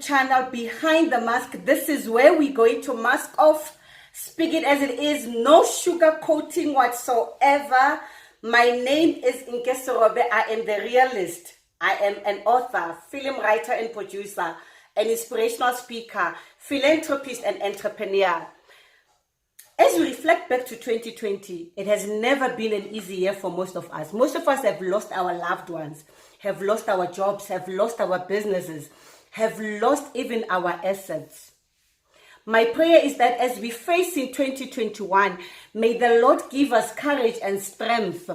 channel, Behind the Mask. This is where we're going to mask off, speak it as it is, no sugar coating whatsoever. My name is Nkesirobe. I am the realist. I am an author, film writer and producer, an inspirational speaker, philanthropist and entrepreneur. As we reflect back to 2020, it has never been an easy year for most of us. Most of us have lost our loved ones, have lost our jobs, have lost our businesses, have lost even our assets. My prayer is that as we face in 2021, may the Lord give us courage and strength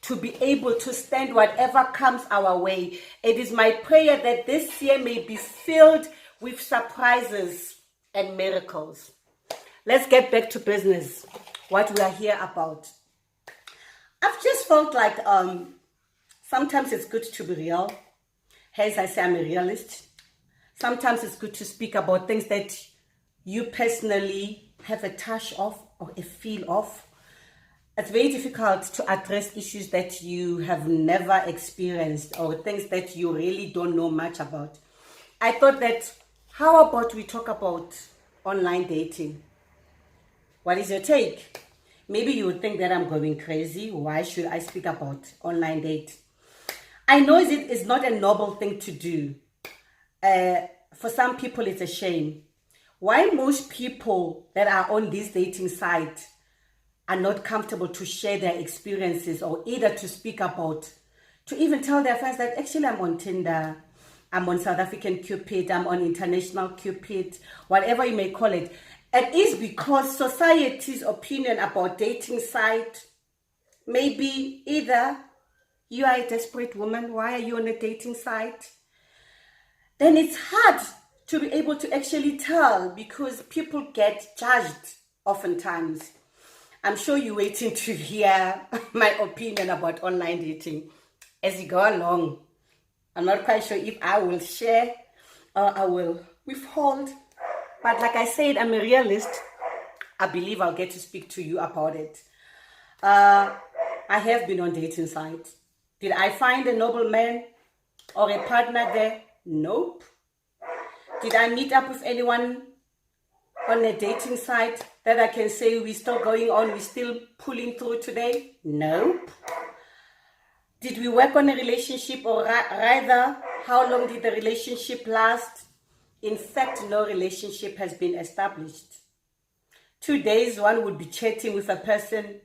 to be able to stand whatever comes our way. It is my prayer that this year may be filled with surprises and miracles. Let's get back to business, what we are here about. I've just felt like sometimes it's good to be real. Hence, I say I'm a realist. Sometimes it's good to speak about things that you personally have a touch of or a feel of. It's very difficult to address issues that you have never experienced or things that you really don't know much about. I thought that, how about we talk about online dating? What is your take? Maybe you would think that I'm going crazy. Why should I speak about online date? I know it's not a noble thing to do. For some people, it's a shame. Why most people that are on this dating site are not comfortable to share their experiences or either to speak about, to even tell their friends that actually I'm on Tinder, I'm on South African Cupid, I'm on International Cupid, whatever you may call it. It is because society's opinion about dating site may be either you are a desperate woman, why are you on a dating site? Then it's hard to be able to actually tell because people get judged oftentimes. I'm sure you're waiting to hear my opinion about online dating as you go along. I'm not quite sure if I will share or I will withhold. But like I said, I'm a realist. I believe I'll get to speak to you about it. I have been on dating sites. Did I find a noble man or a partner there? Nope. Did I meet up with anyone on a dating site that I can say we're still going on, we're still pulling through today? Nope. Did we work on a relationship, or rather, how long did the relationship last? In fact, no relationship has been established. 2 days, one would be chatting with a person.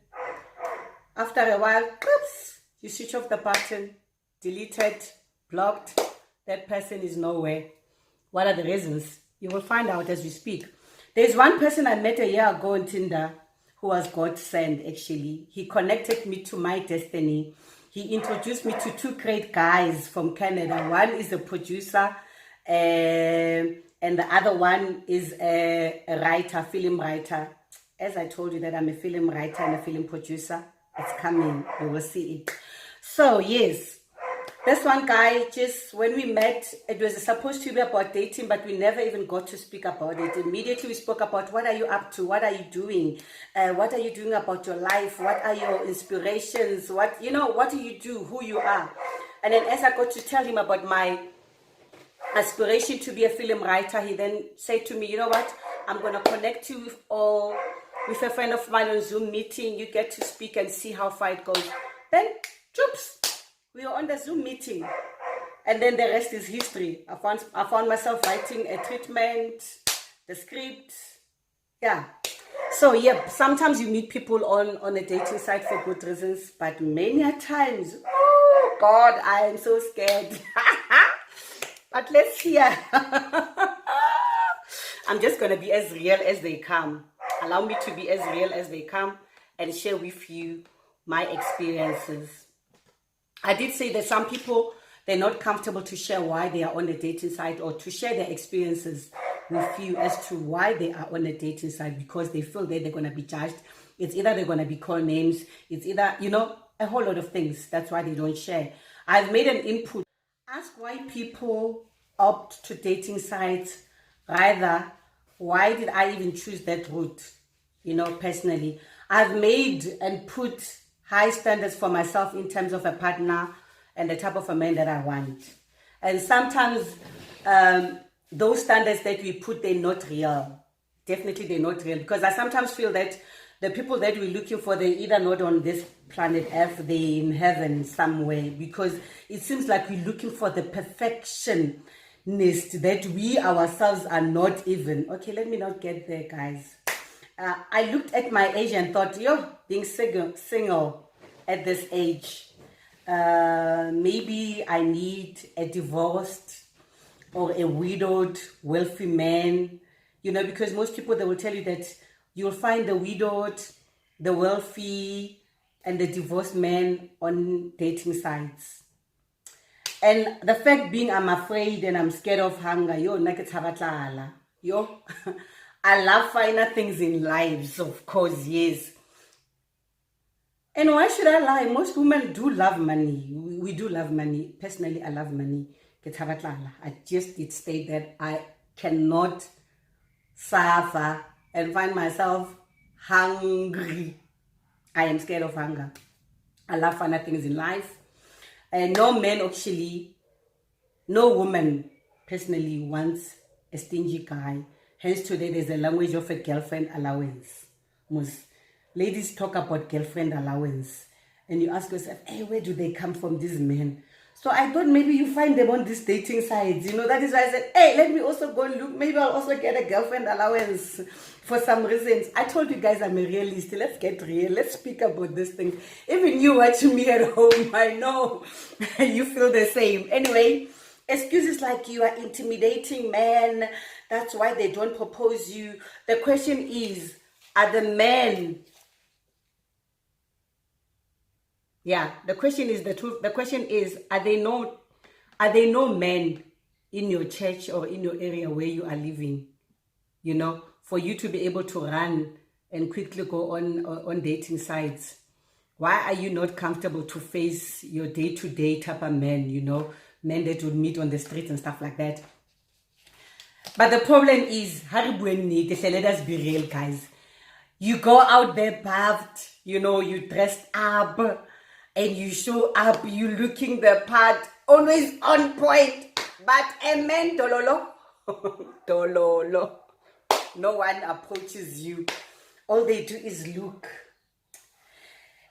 After a while, oops, you switch off the button, deleted, blocked. That person is nowhere. What are the reasons? You will find out as we speak. There's one person I met a year ago on Tinder who was God sent, actually. He connected me to my destiny. He introduced me to two great guys from Canada. One is a producer, and the other one is a writer, film writer. As I told you that I'm a film writer and a film producer, it's coming. You will see it. So yes, this one guy, just when we met, it was supposed to be about dating, but we never even got to speak about it. Immediately we spoke about what are you up to? What are you doing? What are you doing about your life? What are your inspirations? What do you do? Who you are? And then as I got to tell him about my aspiration to be a film writer, he then said to me, you know what, I'm going to connect you with a friend of mine on Zoom meeting. You get to speak and see how far it goes. Then, oops, we were on the Zoom meeting, and then the rest is history. I found myself writing a treatment, the script, yeah. So yeah, sometimes you meet people on a dating site for good reasons, but many a times, oh God, I am so scared. But let's hear. I'm just going to be as real as they come. Allow me to be as real as they come and share with you my experiences. I did say that some people, they're not comfortable to share why they are on a dating site or to share their experiences with you as to why they are on a dating site, because they feel that they're going to be judged. It's either they're going to be called names. It's either, a whole lot of things. That's why they don't share. I've made an input. Ask why people opt to dating sites. Rather, why did I even choose that route? Personally, I've made and put high standards for myself in terms of a partner and the type of a man that I want. And sometimes those standards that we put, they're not real. Definitely they're not real, because I sometimes feel that the people that we're looking for, they're either not on this planet Earth, they're in heaven somewhere, because it seems like we're looking for the perfectionist that we ourselves are not even. Okay, let me not get there, guys. I looked at my age and thought, yo, being single at this age, maybe I need a divorced or a widowed wealthy man, because most people, they will tell you that you'll find the widowed, the wealthy, and the divorced man on dating sites. And the fact being, I'm afraid and I'm scared of hunger, I love finer things in lives, of course, yes. And why should I lie? Most women do love money. We do love money. Personally, I love money. I just did state that I cannot suffer and find myself hungry. I am scared of hunger. I love finer things in life. And no man actually, no woman personally wants a stingy guy. Hence today there's a language of a girlfriend allowance. Most ladies talk about girlfriend allowance. And you ask yourself, hey, where do they come from, these men? So I thought maybe you find them on these dating sites. That is why I said, hey, let me also go and look. Maybe I'll also get a girlfriend allowance for some reasons. I told you guys I'm a realist. Let's get real. Let's speak about this thing. Even you watching me at home, I know you feel the same. Anyway, excuses like you are intimidating men, that's why they don't propose you. The question is, are the men... Yeah, the question is the truth. The question is, are there no men in your church or in your area where you are living, for you to be able to run and quickly go on dating sites? Why are you not comfortable to face your day-to-day type of men, men that would meet on the streets and stuff like that? But the problem is, let us be real, guys. You go out there bathed, you dressed up, and you show up, you looking the part, always on point. But a man, dololo, dololo. No one approaches you. All they do is look.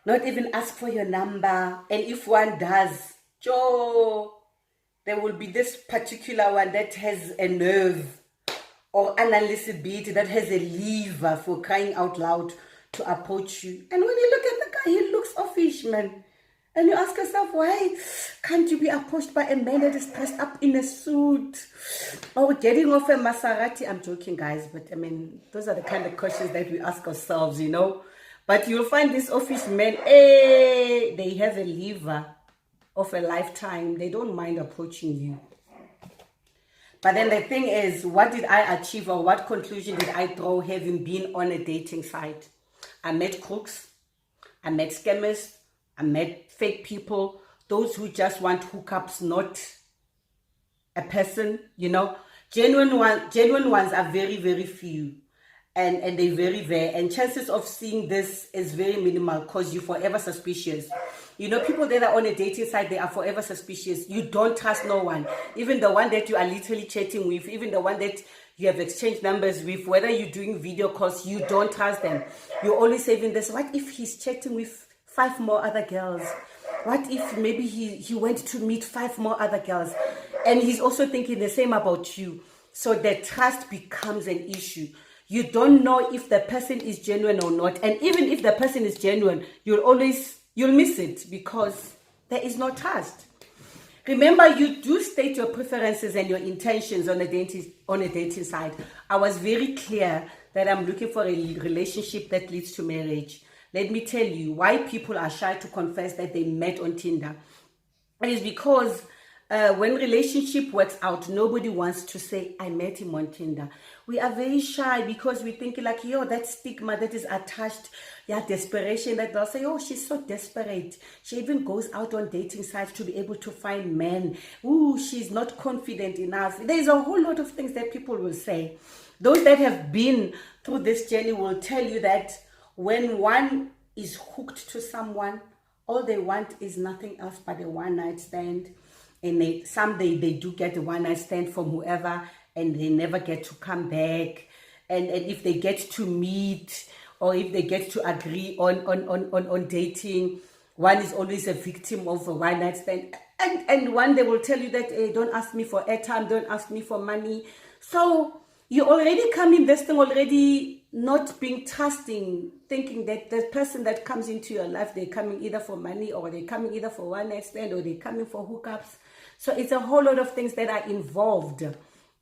Not even ask for your number. And if one does, there will be this particular one that has a nerve or analysis beat, that has a lever, for crying out loud, to approach you. And when you look at the guy, he looks offish, man. And you ask yourself, why can't you be approached by a man that is dressed up in a suit or getting off a Maserati? I'm joking, guys, but I mean, those are the kind of questions that we ask ourselves, But you'll find these office men, they have a lever of a lifetime. They don't mind approaching you. But then the thing is, what did I achieve, or what conclusion did I draw having been on a dating site? I met crooks, I met scammers, I met fake people, those who just want hookups, not a person, Genuine ones are very, very few. And they're very rare. And chances of seeing this is very minimal, because you're forever suspicious. People that are on a dating site, they are forever suspicious. You don't trust no one. Even the one that you are literally chatting with, even the one that you have exchanged numbers with, whether you're doing video calls, you don't trust them. You're always saving this. What if he's chatting with 5 more other girls? What if maybe he went to meet 5 more other girls, and he's also thinking the same about you? So the trust becomes an issue. You don't know if the person is genuine or not. And even if the person is genuine, you'll miss it, because there is no trust. Remember, you do state your preferences and your intentions on a dating site. I was very clear that I'm looking for a relationship that leads to marriage. Let me tell you why people are shy to confess that they met on Tinder. It is because when relationship works out, nobody wants to say, I met him on Tinder. We are very shy, because we think like, that stigma that is attached, desperation, that they'll say, she's so desperate. She even goes out on dating sites to be able to find men. She's not confident enough. There's a whole lot of things that people will say. Those that have been through this journey will tell you that when one is hooked to someone, all they want is nothing else but a one-night stand. And they do get a one-night stand from whoever, and they never get to come back. And if they get to meet, or if they get to agree on dating, one is always a victim of a one night stand. And one, they will tell you that, hey, don't ask me for airtime, don't ask me for money. So you already come in this thing already not being trusting, thinking that the person that comes into your life, they're coming either for money, or they're coming either for one night stand, or they're coming for hookups. So it's a whole lot of things that are involved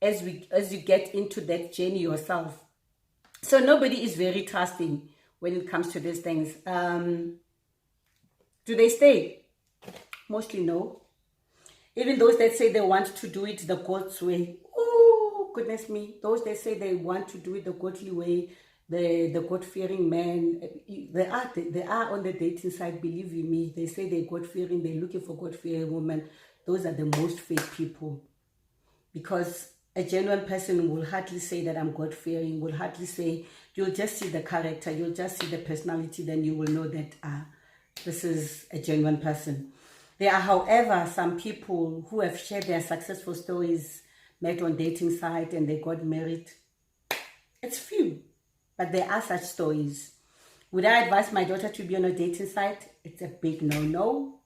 as you get into that journey yourself. So nobody is very trusting when it comes to these things. Do they stay? Mostly no. Even those that say they want to do it the God's way. Oh, goodness me. Those that say they want to do it the godly way, the God-fearing man, they are on the dating side, believe you me. They say they're God-fearing, they're looking for God-fearing women. Those are the most fake people. Because a genuine person will hardly say that I'm God-fearing, will hardly say, you'll just see the character, you'll just see the personality, then you will know that this is a genuine person. There are, however, some people who have shared their successful stories, met on dating site, and they got married. It's few, but there are such stories. Would I advise my daughter to be on a dating site? It's a big no-no.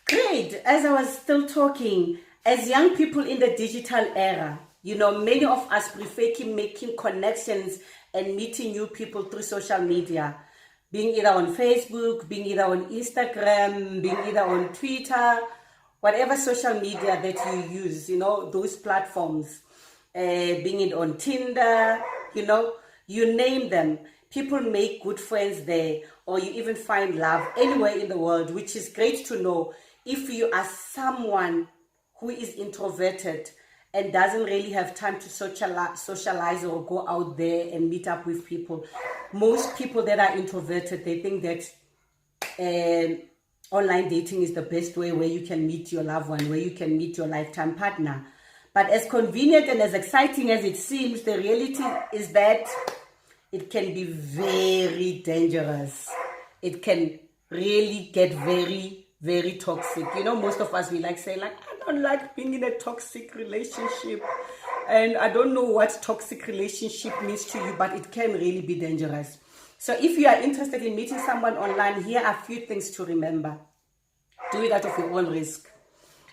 Great. As I was still talking, as young people in the digital era, you know, many of us prefer making connections and meeting new people through social media. Being either on Facebook, being either on Instagram, being either on Twitter, whatever social media that you use, you know, those platforms, being it on Tinder, you know, you name them. People make good friends there, or you even find love anywhere in the world, which is great to know. If you are someone who is introverted and doesn't really have time to socialize or go out there and meet up with people. Most people that are introverted, they think that online dating is the best way where you can meet your loved one, where you can meet your lifetime partner. But as convenient and as exciting as it seems, the reality is that it can be very dangerous. It can really get very, very toxic. You know, most of us, we like say, like, I don't like being in a toxic relationship. And I don't know what toxic relationship means to you, but it can really be dangerous. So if you are interested in meeting someone online, here are a few things to remember. Do it out of your own risk.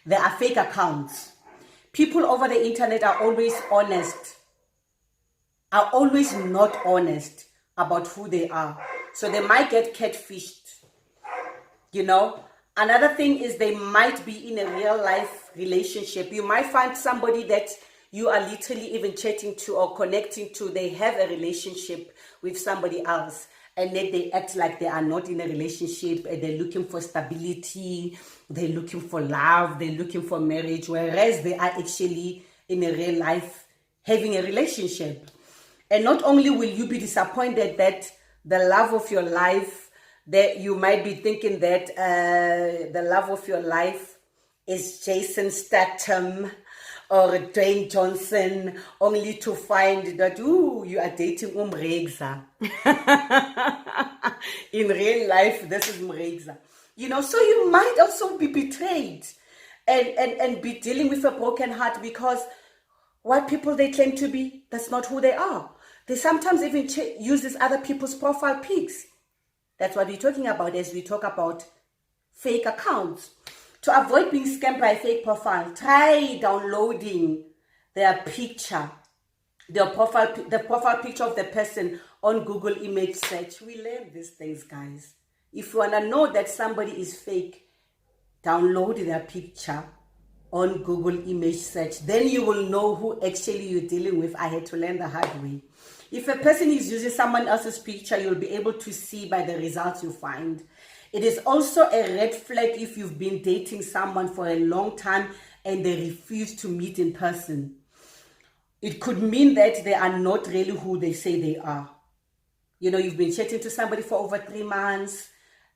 There are fake accounts. People over the internet are always honest, are always not honest about who they are. So they might get catfished, you know. Another thing is they might be in a real life relationship. You might find somebody that you are literally even chatting to or connecting to. They have a relationship with somebody else, and then they act like they are not in a relationship, and they're looking for stability, they're looking for love, they're looking for marriage, whereas they are actually in a real life having a relationship. And not only will you be disappointed that the love of your life, that you might be thinking that the love of your life is Jason Statham or Dwayne Johnson, only to find that, ooh, you are dating Mregza. In real life, this is Mregza. You know, so you might also be betrayed and be dealing with a broken heart, because what people they claim to be, that's not who they are. They sometimes even use these other people's profile pics. That's what we're talking about as we talk about fake accounts. To avoid being scammed by a fake profile, try downloading their picture, the profile picture of the person on Google image search. We learn these things, guys. If you want to know that somebody is fake, download their picture on Google image search. Then you will know who actually you're dealing with. I had to learn the hard way. If a person is using someone else's picture, you'll be able to see by the results you find. It is also a red flag if you've been dating someone for a long time and they refuse to meet in person. It could mean that they are not really who they say they are. You know, you've been chatting to somebody for over 3 months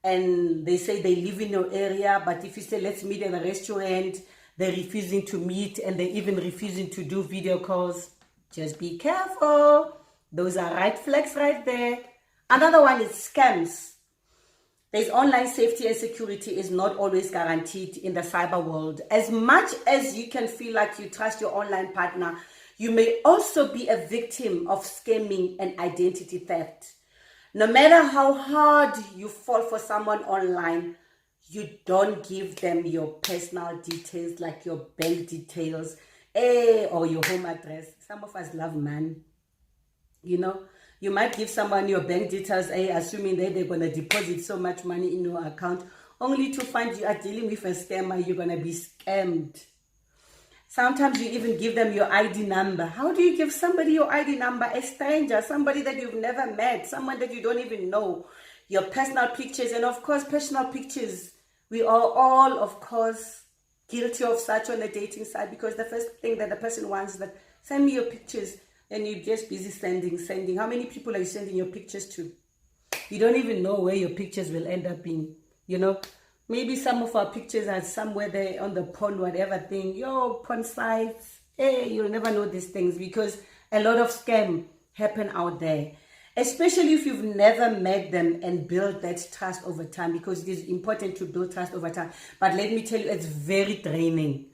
and they say they live in your area, but if you say, let's meet at a restaurant, they're refusing to meet and they're even refusing to do video calls. Just be careful. Those are red flags right there. Another one is scams. There's online safety and security is not always guaranteed in the cyber world. As much as you can feel like you trust your online partner, You may also be a victim of scamming and identity theft. No matter how hard you fall for someone online, you don't give them your personal details like your bank details, or your home address. Some of us love money. You know, you might give someone your bank details, assuming that they're going to deposit so much money in your account, only to find you are dealing with a scammer. You're going to be scammed. Sometimes you even give them your ID number. How do you give somebody your ID number? A stranger, somebody that you've never met, someone that you don't even know. Your personal pictures, and of course, personal pictures. We are all, of course, guilty of such on the dating side, because the first thing that the person wants is that, send me your pictures, and you're just busy sending. How many people are you sending your pictures to? You don't even know where your pictures will end up being, you know. Maybe some of our pictures are somewhere there on the porn, whatever thing, porn sites. You'll never know these things, because a lot of scam happen out there, especially if you've never met them and build that trust over time, because it is important to build trust over time. But let me tell you, it's very draining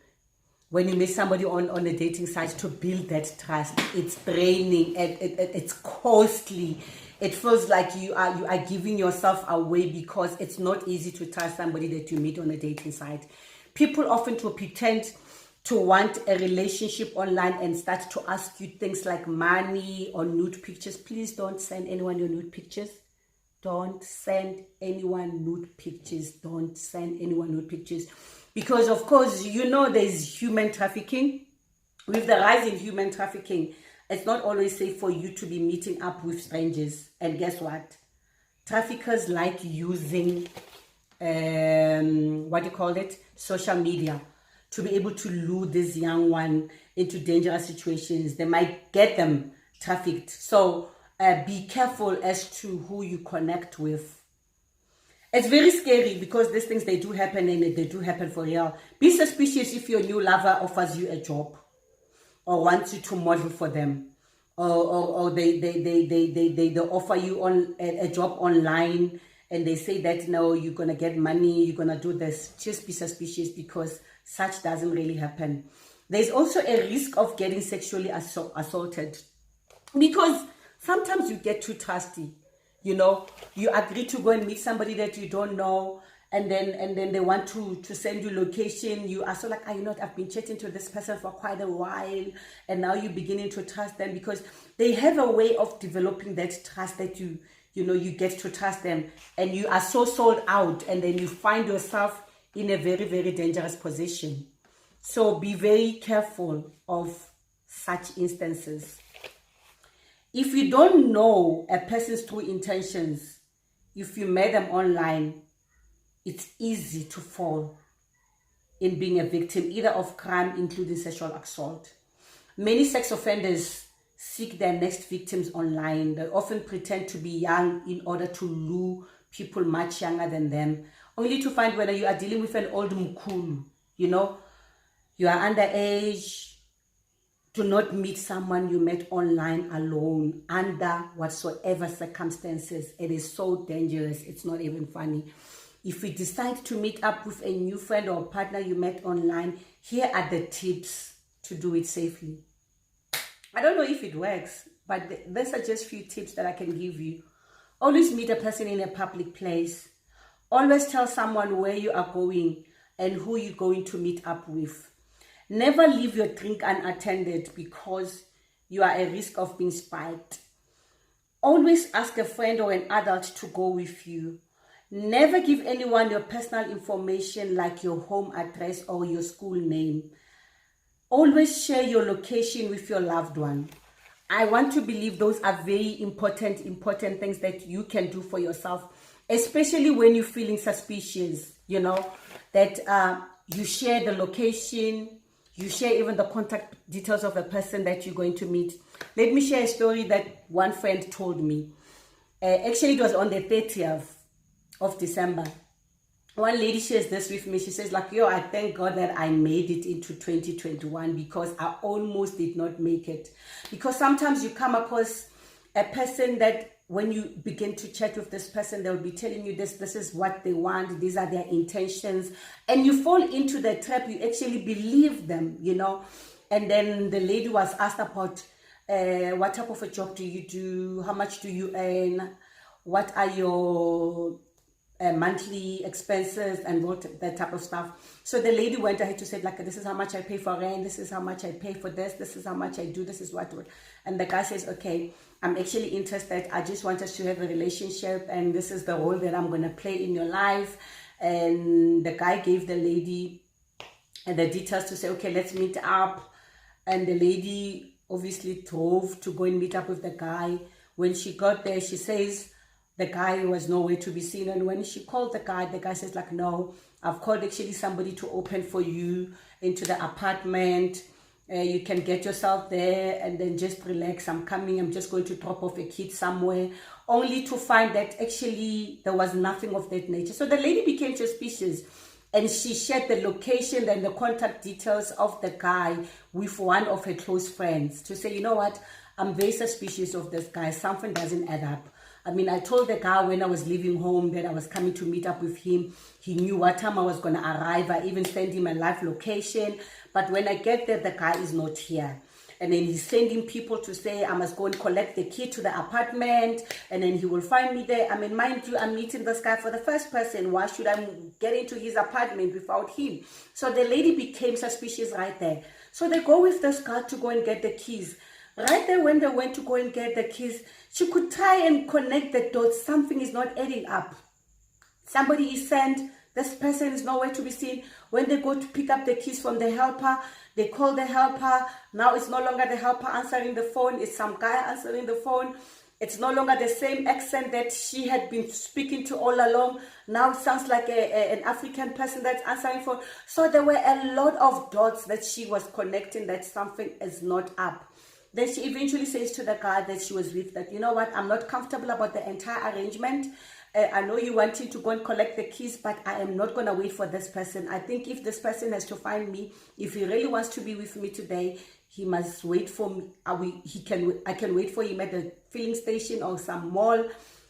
when you meet somebody on a dating site to build that trust. It's draining, it's costly. It feels like you are giving yourself away, because it's not easy to trust somebody that you meet on a dating site. People often to pretend to want a relationship online and start to ask you things like money or nude pictures. Please don't send anyone your nude pictures. Don't send anyone nude pictures. Don't send anyone nude pictures. Because, of course, you know there's human trafficking. With the rise in human trafficking, it's not always safe for you to be meeting up with strangers. And guess what? Traffickers like using, social media to be able to lure this young one into dangerous situations. They might get them trafficked. So be careful as to who you connect with. It's very scary, because these things, they do happen, and they do happen for real. Be suspicious if your new lover offers you a job or wants you to model for them, or they offer you on a job online, and they say that, no, you're gonna get money, you're gonna do this. Just be suspicious, because such doesn't really happen. There's also a risk of getting sexually assaulted, because sometimes you get too trusty. You know, you agree to go and meet somebody that you don't know, and then they want to send you location. You are so like, I've been chatting to this person for quite a while, and now you're beginning to trust them, because they have a way of developing that trust that you get to trust them, and you are so sold out, and then you find yourself in a very, very dangerous position. So be very careful of such instances. If you don't know a person's true intentions, if you met them online, it's easy to fall in being a victim, either of crime, including sexual assault. Many sex offenders seek their next victims online. They often pretend to be young in order to lure people much younger than them, only to find whether you are dealing with an old mukulu, you are underage. Do not meet someone you met online alone under whatsoever circumstances. It is so dangerous. It's not even funny. If you decide to meet up with a new friend or partner you met online, here are the tips to do it safely. I don't know if it works, but these are just few tips that I can give you. Always meet a person in a public place. Always tell someone where you are going and who you're going to meet up with. Never leave your drink unattended, because you are at risk of being spied. Always ask a friend or an adult to go with you. Never give anyone your personal information like your home address or your school name. Always share your location with your loved one. I want to believe those are very important things that you can do for yourself, especially when you're feeling suspicious, that you share the location. You share even the contact details of the person that you're going to meet. Let me share a story that one friend told me. Actually, it was on the 30th of December. One lady shares this with me. She says, I thank God that I made it into 2021, because I almost did not make it. Because sometimes you come across a person that when you begin to chat with this person, they'll be telling you this is what they want, these are their intentions, and you fall into the trap. You actually believe them, And then the lady was asked about what type of a job do you do, how much do you earn, what are your monthly expenses, and what that type of stuff. So the lady went ahead to say, like, this is how much I pay for rent, this is how much I pay for this is how much I do, this is what. And the guy says, okay, I'm actually interested, I just want us to have a relationship, and this is the role that I'm going to play in your life. And the guy gave the lady the details to say, okay, let's meet up. And the lady obviously drove to go and meet up with the guy. When she got there, she says the guy was nowhere to be seen. And when she called the guy says, like, no, I've called actually somebody to open for you into the apartment. You can get yourself there and then just relax. I'm coming. I'm just going to drop off a kid somewhere. Only to find that actually there was nothing of that nature. So the lady became suspicious, and she shared the location and the contact details of the guy with one of her close friends to say, you know what, I'm very suspicious of this guy. Something doesn't add up. I mean, I told the guy when I was leaving home that I was coming to meet up with him. He knew what time I was going to arrive. I even sent him a live location. But when I get there, the guy is not here. And then he's sending people to say, I must go and collect the key to the apartment. And then he will find me there. I mean, mind you, I'm meeting this guy for the first person. Why should I get into his apartment without him? So the lady became suspicious right there. So they go with this guy to go and get the keys. Right there, when they went to go and get the keys, she could try and connect the dots. Something is not adding up. Somebody is sent. This person is nowhere to be seen. When they go to pick up the keys from the helper, they call the helper. Now it's no longer the helper answering the phone. It's some guy answering the phone. It's no longer the same accent that she had been speaking to all along. Now it sounds like an African person that's answering phone. So there were a lot of dots that she was connecting that something is not up. Then she eventually says to the guy that she was with that, you know what, I'm not comfortable about the entire arrangement. I know you wanted to go and collect the keys, but I am not going to wait for this person. I think if this person has to find me, if he really wants to be with me today, he must wait for me. I can wait for him at the filling station or some mall,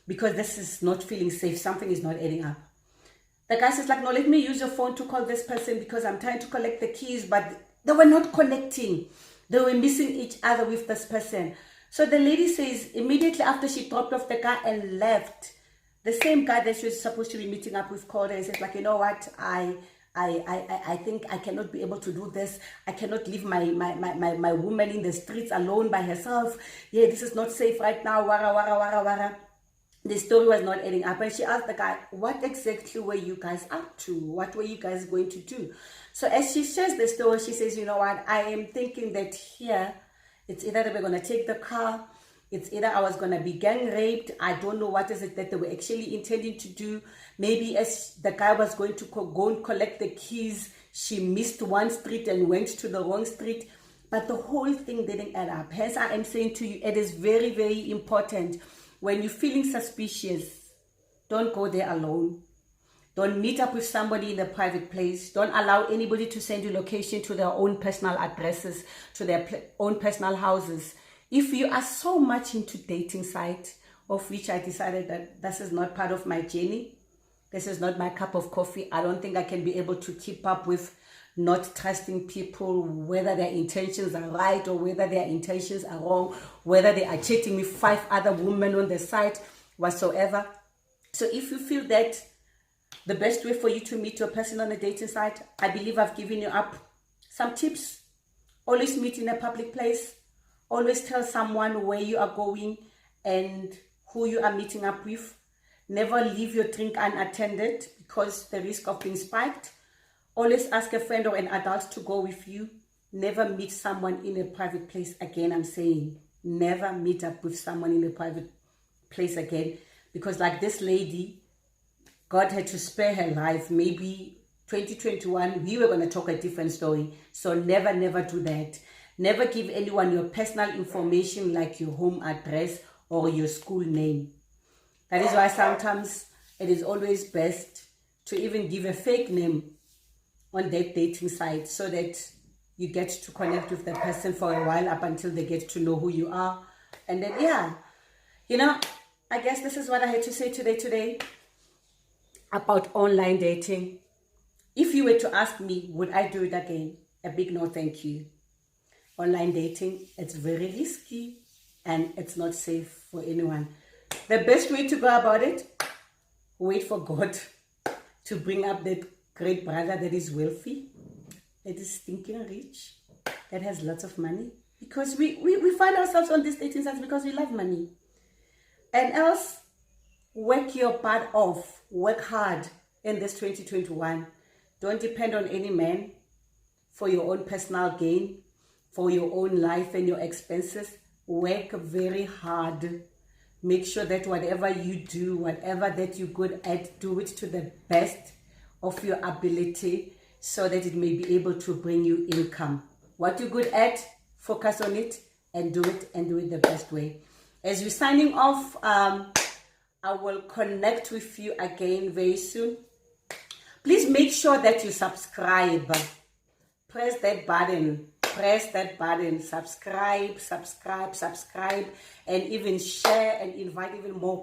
because this is not feeling safe. Something is not adding up. The guy says, like, no, let me use your phone to call this person because I'm trying to collect the keys, but they were not connecting. They were missing each other with this person. So the lady says, immediately after she dropped off the guy and left, the same guy that she was supposed to be meeting up with called her and says, like, you know what, I think I cannot be able to do this. I cannot leave my woman in the streets alone by herself. Yeah, this is not safe right now. Wara, wara, wara, wara. The story was not adding up. And she asked the guy, what exactly were you guys up to? What were you guys going to do? So as she shares the story, she says, you know what, I am thinking that here, it's either they were going to take the car, it's either I was going to be gang raped. I don't know what is it that they were actually intending to do. Maybe as the guy was going to go and collect the keys, she missed one street and went to the wrong street. But the whole thing didn't add up. Hence, I am saying to you, it is very, very important. When you're feeling suspicious, don't go there alone. Don't meet up with somebody in a private place. Don't allow anybody to send you location to their own personal addresses, to their own personal houses. If you are so much into dating sites, of which I decided that this is not part of my journey, this is not my cup of coffee, I don't think I can be able to keep up with not trusting people, whether their intentions are right or whether their intentions are wrong, whether they are chatting with 5 other women on the site, whatsoever. So if you feel that the best way for you to meet your person on a dating site, I believe I've given you up some tips. Always meet in a public place. Always tell someone where you are going and who you are meeting up with. Never leave your drink unattended because the risk of being spiked. Always ask a friend or an adult to go with you. Never meet someone in a private place again. I'm saying never meet up with someone in a private place again, because like this lady, God had to spare her life. Maybe 2021, we were going to talk a different story. So never, never do that. Never give anyone your personal information like your home address or your school name. That is why sometimes it is always best to even give a fake name on that dating site so that you get to connect with the person for a while up until they get to know who you are. And then, yeah, you know, I guess this is what I had to say today about online dating. If you were to ask me, would I do it again? A big no, thank you. online dating. It's very risky and it's not safe for anyone. The best way to go about it, wait for God to bring up that great brother that is wealthy, that is stinking rich, that has lots of money. Because we find ourselves on these dating sites because we love money. And else, work your butt off. Work hard in this 2021. Don't depend on any man for your own personal gain, for your own life and your expenses. Work very hard. Make sure that whatever you do, whatever that you're good at, do it to the best of your ability so that it may be able to bring you income. What you're good at, focus on it and do it the best way. As we're signing off, I will connect with you again very soon. Please make sure that you subscribe. Press that button, subscribe, and even share and invite even more